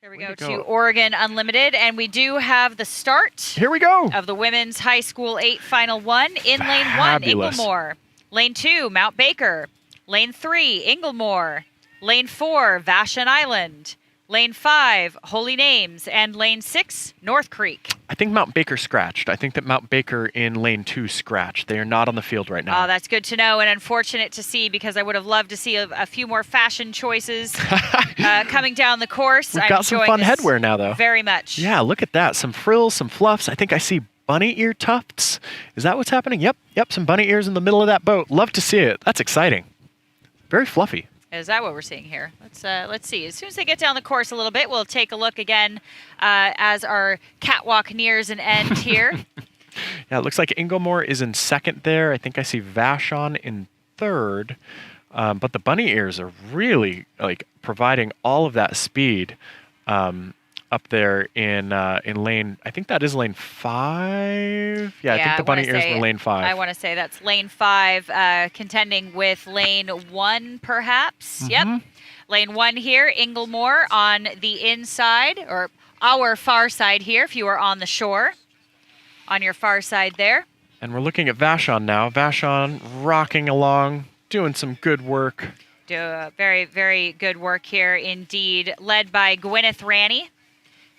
Here we go to Oregon Unlimited, and we do have the start. Here we go. Of the women's high school 8 final 1 in lane 1, Inglemoor. Lane 2, Mount Baker. Lane 3, Inglemoor. Lane 4, Vashon Island. Lane 5, Holy Names, and lane 6, North Creek. I think Mount Baker scratched. I think that Mount Baker in lane 2 scratched. They are not on the field right now. Oh, that's good to know and unfortunate to see because I would have loved to see a few more fashion choices coming down the course. We've got some fun headwear now, though. Very much. Yeah, look at that. Some frills, some fluffs. I think I see bunny ear tufts. Is that what's happening? Yep, some bunny ears in the middle of that boat. Love to see it. That's exciting. Very fluffy. Is that what we're seeing here? Let's see. As soon as they get down the course a little bit, we'll take a look again as our catwalk nears an end here. Yeah, it looks like Inglemoor is in second there. I think I see Vashon in third. But the bunny ears are really providing all of that speed up there in lane. I think that is lane 5. Yeah, I think the bunny ears were lane 5. I want to say that's lane 5, contending with lane 1, perhaps. Mm-hmm. Yep, lane 1 here, Inglemoor on the inside, or our far side here. If you are on the shore, on your far side there. And we're looking at Vashon now. Vashon rocking along, doing some good work. Very, very good work here indeed, led by Gwyneth Ranney.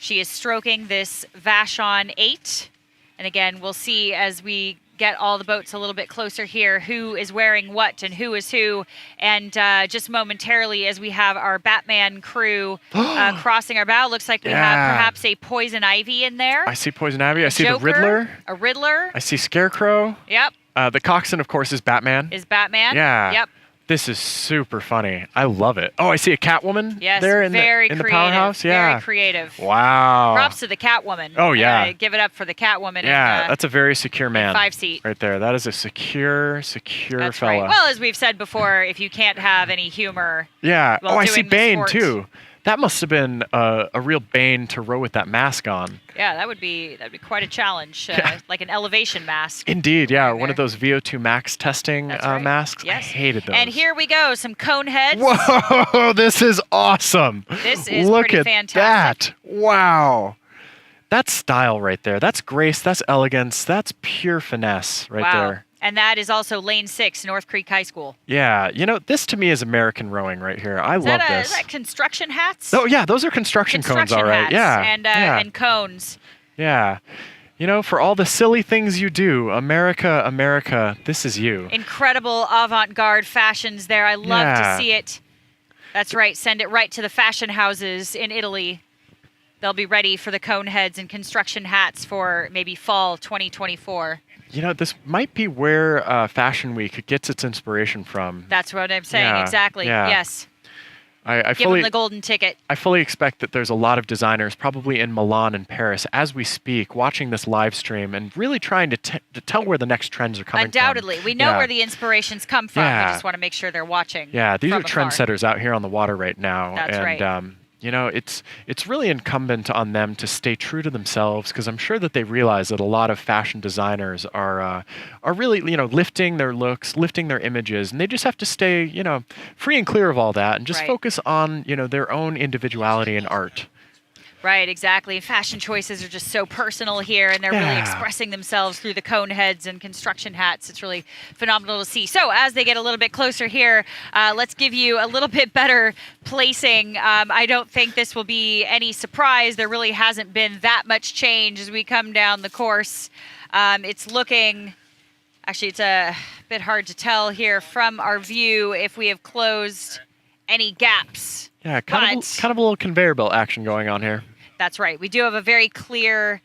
She is stroking this Vashon 8. And again, we'll see as we get all the boats a little bit closer here who is wearing what and who is who. And just momentarily as we have our Batman crew crossing our bow, looks like we have perhaps a Poison Ivy in there. I see Poison Ivy. I see Joker, the Riddler. A Riddler. I see Scarecrow. Yep. The coxswain, of course, is Batman. Yeah. Yep. This is super funny. I love it. Oh, I see a Catwoman there in the powerhouse. Yeah. Very creative. Wow. Props to the Catwoman. Oh, yeah. Give it up for the Catwoman. Yeah, that's a very secure man. 5-seat. Right there. That is a secure that's fella. Right. Well, as we've said before, if you can't have any humor. Yeah. I see Bane, too. That must have been a real bane to row with that mask on. Yeah, that'd be quite a challenge, like an elevation mask. Indeed, yeah, one of those VO2 Max testing masks. Yes. I hated those. And here we go, some cone heads. Whoa, this is awesome. This is Look pretty at fantastic. That. Wow. That's style right there. That's grace. That's elegance. That's pure finesse right there. And that is also lane 6, North Creek High School. Yeah, this to me is American rowing right here. I love this. Is that construction hats? Oh, yeah, those are construction cones, all right. Hats Yeah. And cones. Yeah. For all the silly things you do, America, this is you. Incredible avant-garde fashions there. I love to see it. That's right. Send it right to the fashion houses in Italy. They'll be ready for the cone heads and construction hats for maybe fall 2024. This might be where Fashion Week gets its inspiration from. That's what I'm saying. Yeah, exactly. yeah. Yes. Give them the golden ticket. I fully expect that there's a lot of designers, probably in Milan and Paris, as we speak, watching this live stream and really trying to tell where the next trends are coming Undoubtedly. from. We know where the inspirations come from. Yeah. We just want to make sure they're watching. Yeah, these are afar. trendsetters out here on the water right now. That's right. It's really incumbent on them to stay true to themselves, because I'm sure that they realize that a lot of fashion designers are really lifting their looks, lifting their images, and they just have to stay free and clear of all that and just focus on their own individuality and art. Right, exactly. Fashion choices are just so personal here, and they're really expressing themselves through the cone heads and construction hats. It's really phenomenal to see. So as they get a little bit closer here, let's give you a little bit better placing. I don't think this will be any surprise. There really hasn't been that much change as we come down the course. It's looking... Actually, it's a bit hard to tell here from our view if we have closed any gaps. Yeah, kind of a little conveyor belt action going on here. That's right. We do have a very clear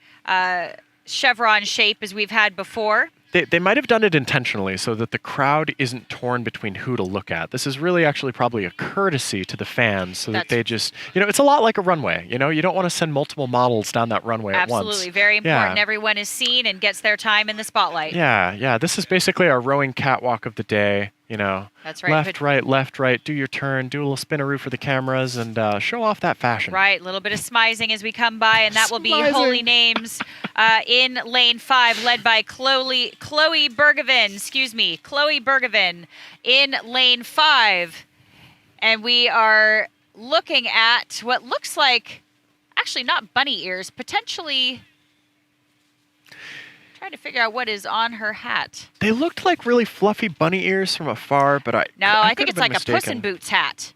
chevron shape as we've had before. They might have done it intentionally so that the crowd isn't torn between who to look at. This is really actually probably a courtesy to the fans so that they just, it's a lot like a runway. You don't want to send multiple models down that runway at once. Absolutely. Very important. Everyone is seen and gets their time in the spotlight. Yeah. This is basically our rowing catwalk of the day. That's right. Left, right, do your turn, do a little spinaroo for the cameras, and show off that fashion. Right, a little bit of smizing as we come by, and that will be Holy Names in lane 5, led by Chloe Bergevin. Chloe Bergevin in lane 5. And we are looking at what looks like actually not bunny ears, potentially. Trying to figure out what is on her hat. They looked like really fluffy bunny ears from afar, but I could think have it's been like mistaken. a Puss in Boots hat.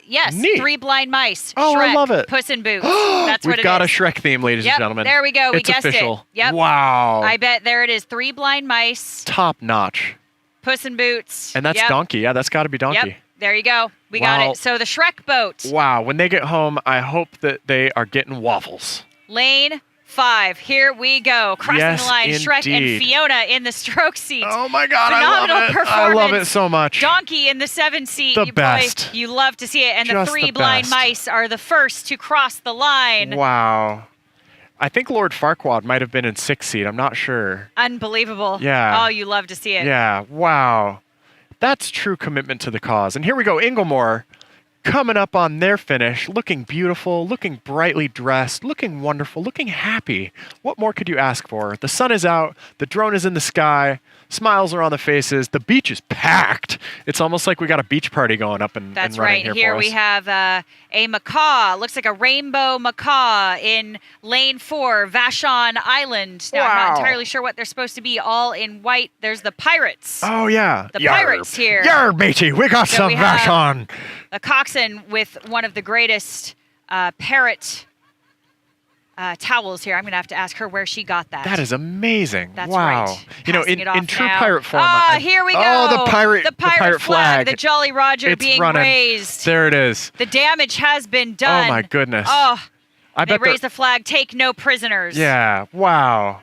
Yes, Neat. 3 blind mice. Oh, Shrek, I love it. Puss in Boots. That's what We've it got is. a Shrek theme, ladies Yep, and gentlemen. there we go. We It's guessed it. official. Yep. Wow. I bet there it is. 3 blind mice. Top notch. Puss in Boots. And that's Yep. Donkey. Yeah, that's got to be Donkey. Yep. There you go. We got Wow. it. So the Shrek boat. Wow. When they get home, I hope that they are getting waffles. Lane 5. Here we go. Crossing Yes, the line. Shrek and indeed. Fiona in the stroke seat. Oh my God, Phenomenal I love it. I performance. love it so much. Donkey in the 7 seat. The You best. Boy, you love to see it. And the Just 3 the blind best. mice are the first to cross the line. Wow. I think Lord Farquaad might have been in 6th seat. I'm not sure. Unbelievable. Yeah. Oh, you love to see it. Yeah. Wow. That's true commitment to the cause. And here we go, Inglemore coming up on their finish, looking beautiful, looking brightly dressed, looking wonderful, looking happy. What more could you ask for? The sun is out, the drone is in the sky, smiles are on the faces, the beach is packed. It's almost like we got a beach party going up and That's running right. here Here for we us. have a macaw. Looks like a rainbow macaw in lane 4, Vashon Island. Now, I'm Wow. not entirely sure what they're supposed to be. All in white. There's the pirates. Oh, yeah. The pirates here. Yar, matey, we got So some we have- Vashon. The coxswain with one of the greatest parrot towels here. I'm going to have to ask her where she got that. That is amazing. That's wow. right. You know, Passing in, it off in true now. pirate form. Here we go. Oh, the pirate flag. The Jolly Roger It's being running. raised. There it is. The damage has been done. Oh my goodness. Oh, I they bet they're- raised the flag. Take no prisoners. Yeah, wow.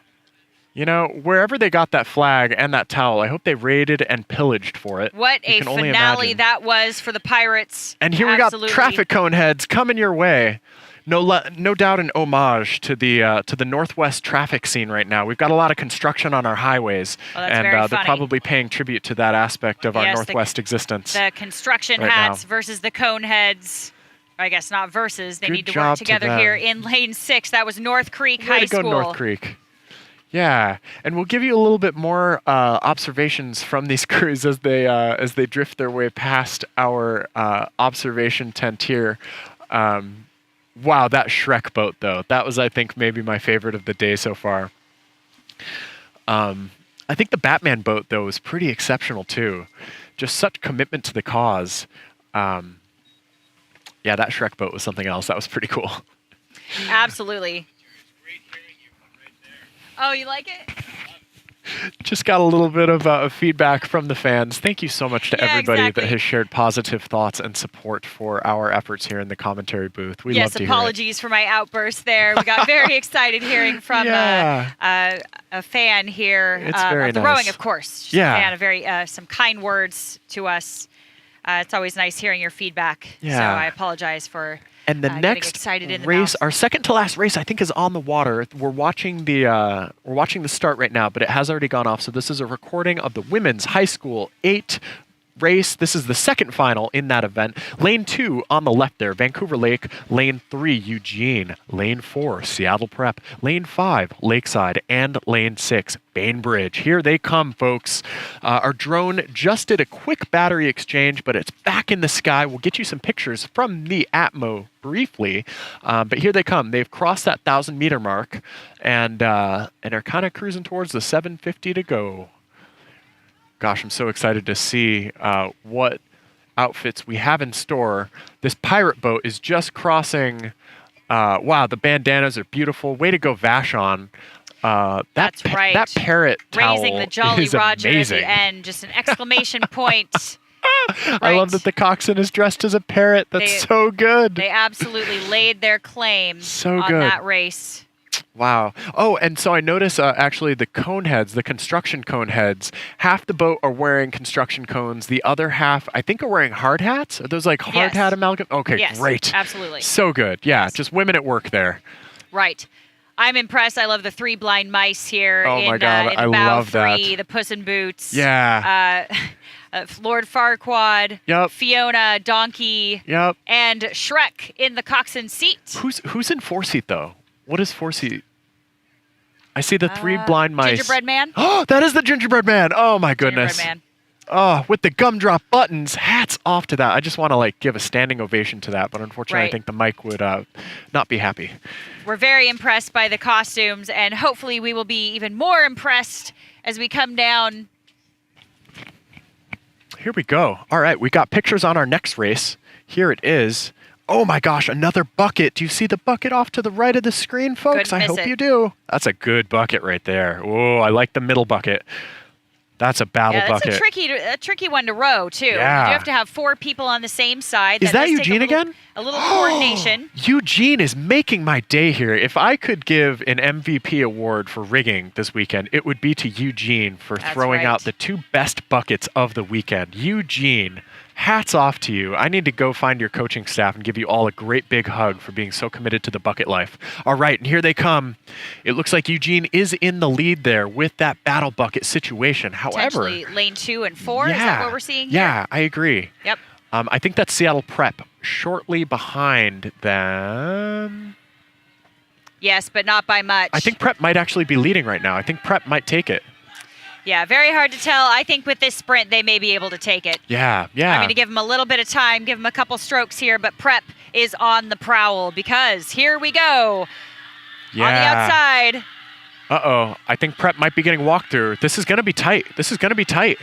You know, wherever they got that flag and that towel, I hope they raided and pillaged for it. What You a can only finale imagine. that was for the pirates. And here Absolutely. we got traffic cone heads coming your way. No doubt an homage to the Northwest traffic scene right now. We've got a lot of construction on our highways, Oh, that's and very they're funny. probably paying tribute to that aspect of our Yes, Northwest existence. The construction Right hats now. versus the cone heads. I guess not versus. They Good need to job work to together them. here in lane 6. That was North Creek Way High to go, School. North Creek. Yeah, and we'll give you a little bit more observations from these crews as they drift their way past our observation tent here. Wow, that Shrek boat though, that was I think maybe my favorite of the day so far. I think the Batman boat though was pretty exceptional too, just such commitment to the cause. Yeah, that Shrek boat was something else. That was pretty cool. Absolutely. Oh, you like it? Just got a little bit of feedback from the fans. Thank you so much to Yeah, everybody exactly. that has shared positive thoughts and support for our efforts here in the commentary booth. We Yes, love to apologies for my outburst there. We got very excited hearing from Yeah. a fan here It's very of the nice. rowing, of course. Just Yeah. a fan, very some kind words to us. It's always nice hearing your feedback. So Yeah. I apologize for And the getting next excited in the race, mouth. our second to last race, I think is on the water. We're watching the start right now, but it has already gone off. So this is a recording of the women's high school 8 race. This is the second final in that event. Lane 2 on the left there, Vancouver Lake. Lane 3, Eugene. Lane 4, Seattle Prep. Lane 5, Lakeside. And Lane 6, Bainbridge. Here they come, folks. Our drone just did a quick battery exchange, but it's back in the sky. We'll get you some pictures from the Atmo briefly, but here they come. They've crossed that 1,000-meter mark and are kind of cruising towards the 750 to go. Gosh, I'm so excited to see what outfits we have in store. This pirate boat is just crossing. Wow, the bandanas are beautiful. Way to go, Vashon. That's right. That parrot towel raising the Jolly is Roger amazing. at the end. Just an exclamation point. I love Right. that the coxswain is dressed as a parrot. That's They- so good. They absolutely laid their claim So on good. that race. Wow. Oh, and so I notice actually the cone heads, the construction cone heads, half the boat are wearing construction cones. The other half, I think, are wearing hard hats. Are those like hard Yes. hat amalgam? Okay, Yes, great. absolutely. So good. Yeah, just women at work there. Right. I'm impressed. I love the 3 blind mice here Oh in, my God, in I Bow love that. 3, the Puss in Boots. Yeah. Lord Farquaad, Yep. Fiona, Donkey, Yep. and Shrek in the coxswain seat. Who's in 4-seat though? What is 4-seat? I see the 3 blind mice. Gingerbread Man. Oh, that is the gingerbread man. Oh my goodness. Gingerbread Man. Oh, with the gumdrop buttons, hats off to that. I just want to like give a standing ovation to that, but unfortunately, I Right. think the mic would not be happy. We're very impressed by the costumes, and hopefully we will be even more impressed as we come down. Here we go. All right, we got pictures on our next race. Here it is. Oh my gosh, another bucket. Do you see the bucket off to the right of the screen, folks? Couldn't I miss hope it. you do. That's a good bucket right there. Oh, I like the middle bucket. That's a battle Yeah, that's bucket. a tricky one to row too. Yeah. You do have to have 4 people on the same side. Is that does take Eugene a little, again? A little coordination. Eugene is making my day here. If I could give an MVP award for rigging this weekend, it would be to Eugene for That's throwing right. out the 2 best buckets of the weekend. Eugene, hats off to you. I need to go find your coaching staff and give you all a great big hug for being so committed to the bucket life. All right, and here they come. It looks like Eugene is in the lead there with that battle bucket situation. However, Potentially lane 2 and 4. Is that what we're seeing here? yeah, I agree. Yep. I think that's Seattle Prep shortly behind them. Yes, but not by much. I think Prep might actually be leading right now. I think Prep might take it. Yeah, very hard to tell. I think with this sprint, they may be able to take it. Yeah, yeah. I'm going to give them a little bit of time, give them a couple strokes here, but Prep is on the prowl because here we go. yeah. On the outside. Uh-oh. I think Prep might be getting walked through. This is going to be tight. This is going to be tight.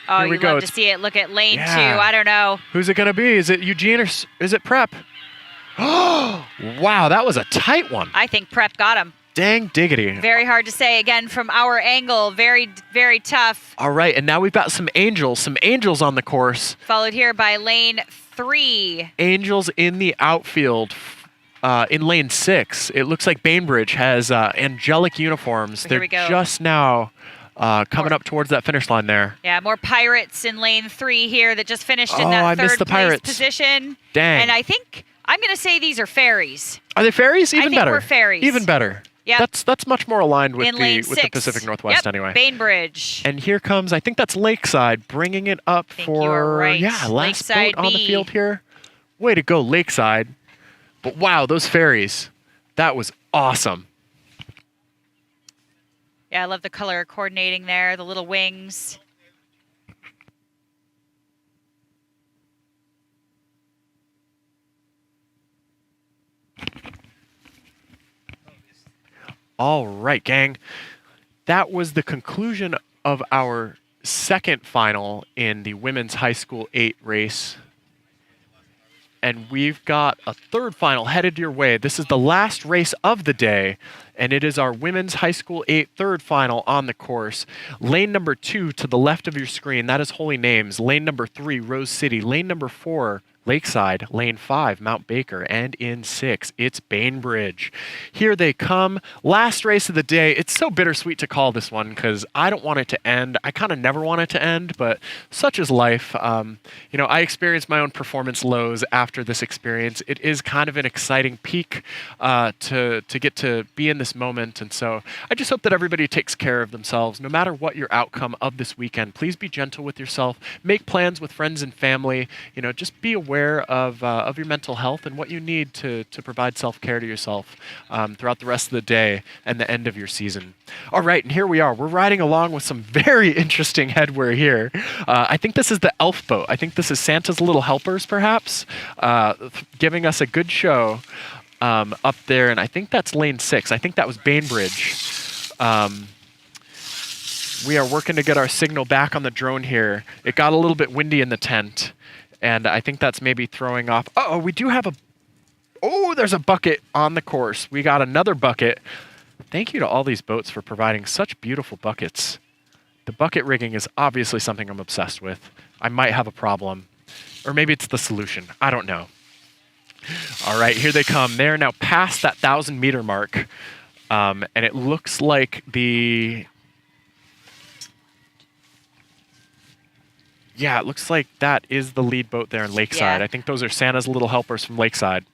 Oh, Here we you go. love to see it. Look at lane 2. Yeah. I don't know. Who's it going to be? Is it Eugene or is it Prep? Oh, wow. That was a tight one. I think Prep got him. Dang diggity. Very hard to say. Again, from our angle, very, very tough. All right, and now we've got some angels on the course. Followed here by lane 3. Angels in the outfield in lane 6. It looks like Bainbridge has angelic uniforms. So They're here we go. just now coming up towards that finish line there. Yeah, more Pirates in lane 3 here that just finished in Oh, that I missed third the place Pirates. position. Dang. And I think I'm going to say these are fairies. Are they fairies? Even think better. we're fairies. Even better. Yep. That's much more aligned with in lane the 6. Pacific Northwest Yep, anyway. Bainbridge. And here comes, I think that's Lakeside, bringing it up think for you are right. yeah, last Lakeside boat on the B. field here. Way to go, Lakeside! But wow, those ferries, that was awesome. Yeah, I love the color coordinating there, the little wings. All right, gang. That was the conclusion of our second final in the Women's High School 8 race. And we've got a third final headed your way. This is the last race of the day, and it is our Women's High School 8 third final on the course. Lane number 2 to the left of your screen, that is Holy Names. Lane number 3, Rose City. Lane number 4, Lakeside. Lane 5, Mount Baker. And in 6, it's Bainbridge. Here they come. Last race of the day. It's so bittersweet to call this one because I don't want it to end. I kind of never want it to end, but such is life. I experienced my own performance lows after this experience. It is kind of an exciting peak to get to be in this moment. And so I just hope that everybody takes care of themselves. No matter what your outcome of this weekend, please be gentle with yourself. Make plans with friends and family. Just be aware of your mental health and what you need to provide self-care to yourself throughout the rest of the day and the end of your season. All right, and here we are. We're riding along with some very interesting headwear here. I think this is the elf boat. I think this is Santa's Little Helpers, perhaps, giving us a good show up there. And I think that's lane 6. I think that was Bainbridge. We are working to get our signal back on the drone here. It got a little bit windy in the tent, and I think that's maybe throwing off. Uh-oh, we do have there's a bucket on the course. We got another bucket. Thank you to all these boats for providing such beautiful buckets. The bucket rigging is obviously something I'm obsessed with. I might have a problem, or maybe it's the solution. I don't know. All right, here they come. They're now past that 1,000-meter mark, and it looks like it looks like that is the lead boat there in Lakeside. Yeah. I think those are Santa's Little Helpers from Lakeside.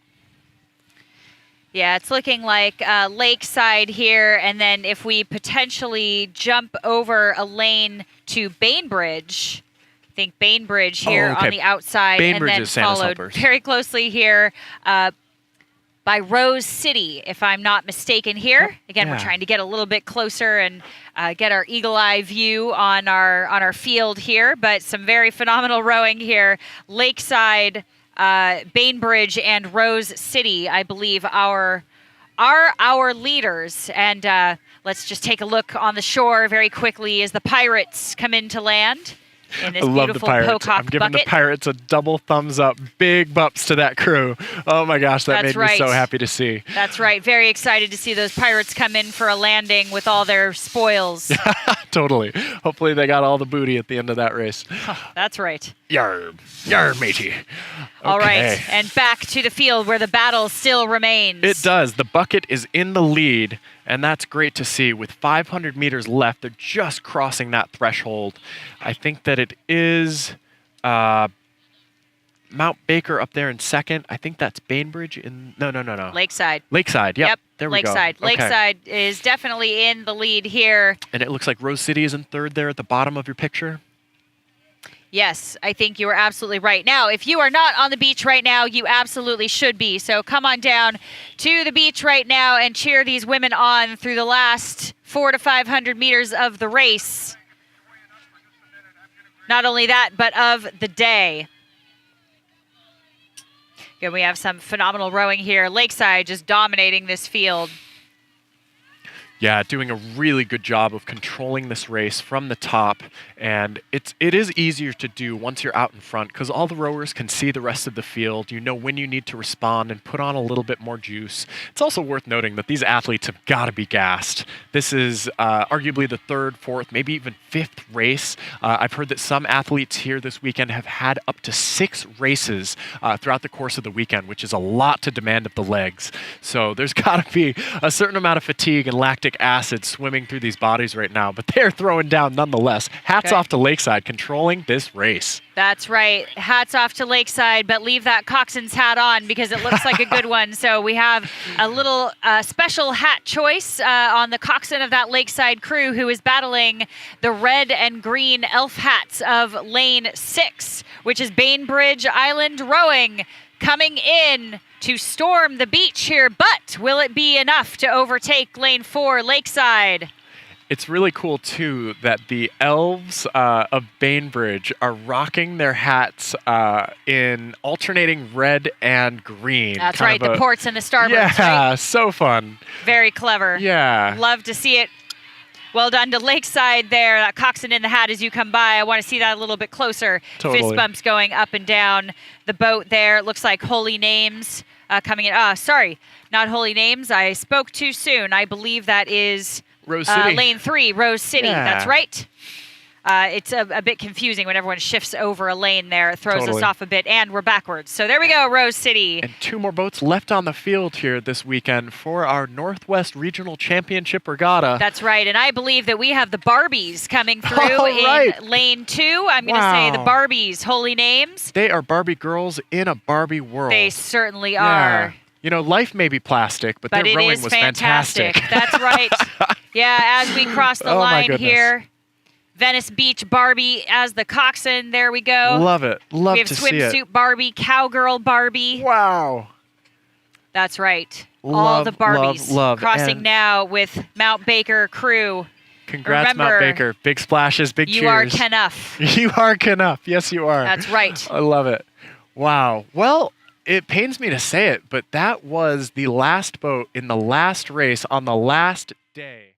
Yeah, it's looking like Lakeside here, and then if we potentially jump over a lane to Bainbridge, I think Bainbridge here okay. on the outside, Bainbridge and then is Santa's followed Helpers. very closely here by Rose City, if I'm not mistaken here. Again, we're Yeah. trying to get a little bit closer and get our eagle eye view on our field here, but some very phenomenal rowing here. Lakeside, Bainbridge, and Rose City, I believe, are our leaders. And let's just take a look on the shore very quickly as the Pirates come into land in this I love the beautiful Pirates. Pocock I'm giving bucket. the Pirates a double thumbs up. Big bups to that crew. Oh my gosh, that That's made me so right. happy to see. That's right. Very excited to see those Pirates come in for a landing with all their spoils. Totally. Hopefully they got all the booty at the end of that race. That's right. Yar, yar, matey. All right. Okay. And back to the field where the battle still remains. It does. The bucket is in the lead, and that's great to see. With 500 meters left, they're just crossing that threshold. I think that it is Mount Baker up there in second. I think that's Bainbridge in... No. Lakeside. Lakeside, yep. There we Lakeside. go. Okay. Lakeside is definitely in the lead here. And it looks like Rose City is in third there at the bottom of your picture. Yes, I think you are absolutely right. Now, if you are not on the beach right now, you absolutely should be. So come on down to the beach right now and cheer these women on through the last 400 to 500 meters of the race. Not only that, but of the day. Again, we have some phenomenal rowing here. Lakeside just dominating this field. Yeah, doing a really good job of controlling this race from the top, and it is easier to do once you're out in front because all the rowers can see the rest of the field. You know when you need to respond and put on a little bit more juice. It's also worth noting that these athletes have got to be gassed. This is arguably the third, fourth, maybe even fifth race. I've heard that some athletes here this weekend have had up to 6 races throughout the course of the weekend, which is a lot to demand of the legs. So there's got to be a certain amount of fatigue and lactic acid swimming through these bodies right now, but they're throwing down nonetheless. Hats off to Lakeside controlling this race. That's right. Hats off to Lakeside, but leave that coxswain's hat on because it looks like a good one. So we have a little special hat choice on the coxswain of that Lakeside crew who is battling the red and green elf hats of lane 6, which is Bainbridge Island Rowing, coming in to storm the beach here, but will it be enough to overtake lane 4, Lakeside? It's really cool, too, that the elves of Bainbridge are rocking their hats in alternating red and green. That's Kind right, of the ports and the starboards, Yeah, right? so fun. Very clever. Yeah. Love to see it. Well done to Lakeside there. That coxswain in the hat as you come by. I want to see that a little bit closer. Totally. Fist bumps going up and down the boat there. It looks like Holy Names coming in. Sorry, not Holy Names. I spoke too soon. I believe that is Rose City. lane 3, Rose City. Yeah. That's right. It's a bit confusing when everyone shifts over a lane there. It throws us Totally. off a bit, and we're backwards. So there we go, Rose City. And 2 more boats left on the field here this weekend for our Northwest Regional Championship Regatta. That's right, and I believe that we have the Barbies coming through All right. in lane 2. I'm going to say the Wow. Barbies, Holy Names. They are Barbie girls in a Barbie world. They certainly Yeah. are. You know, life may be plastic, but But their it rowing is was fantastic. fantastic. That's right. Yeah, as we cross the Oh, my line goodness. here, Venice Beach Barbie as the coxswain. There we go. Love it. Love we have to see it. swimsuit Barbie, cowgirl Barbie. Wow. That's right. All Love, the Barbies love. crossing And now with Mount Baker crew. Congrats, Remember, Mount Baker. Big splashes, big You are cheers. Kenuff. You are Kenuff. Yes, you are. That's right. I love it. Wow. Well, it pains me to say it, but that was the last boat in the last race on the last day.